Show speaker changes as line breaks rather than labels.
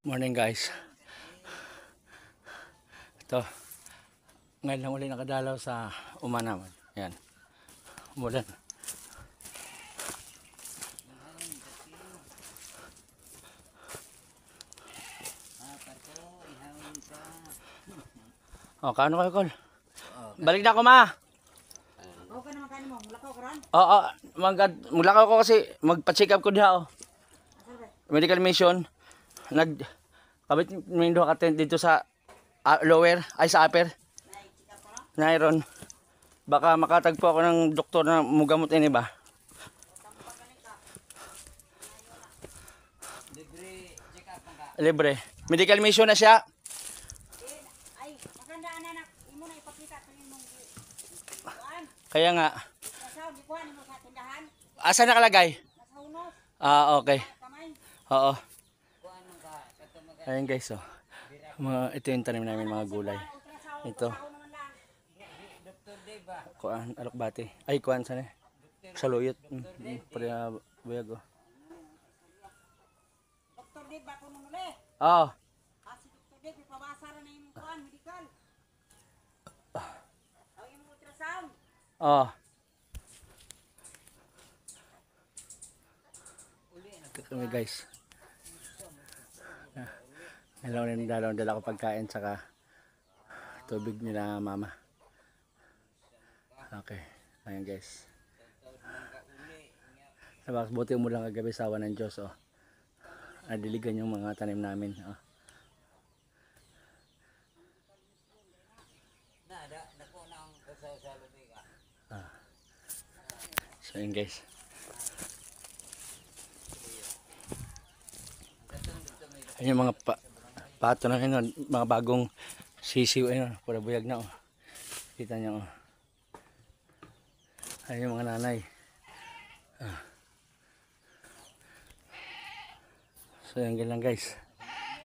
Morning guys. Ito, ngayon lang ulit nakadalaw sa Umanawan. Yan, umulan. O, kaano kayo, Kol? Balik na ako, ma.
Okay naman kanin mo, mulakaw ko ron?
Oo, maglakaw ko kasi magpa-check up ko diha. Medical mission. Kabit may duha ka tent dito sa lower, ay sa upper. Nairon. Baka makatagpo ako ng doktor na mugamot ini ba? Libre. Medical mission na siya.
Ay, magandaan na imo na ipakita sa imong kuan.
Kaya nga.
Sa di kuan mo sa tindahan.
Asa nakalagay?
Sa unos.
Okay.
Kamay.
Oo. Ayan guys, oh. Ito yung tanim namin, mga gulay. Ito. Kuan, alokbate. Ay, kuan sana. Saluyot. Buyag, oh.
Dr. Dave ba kuno muli?
Oo.
Si Dr. Dave ipabasa ra na imong kuan medical. Aw imong ultrasound.
Oo. Ito kami guys. Dala ko pagkain saka tubig nila mama. Okay. Ayan guys. Sabak buti mo lang kagabi sa awan ng Diyos, oh. Diligan yung mga tanim namin, oh. So yun guys. Ayan yung mga pato na yun, mga bagong sisiw, ayun, pura buyag na, oh. Kita nyo, oh. Ayan yung mga nanay. So yan lang guys.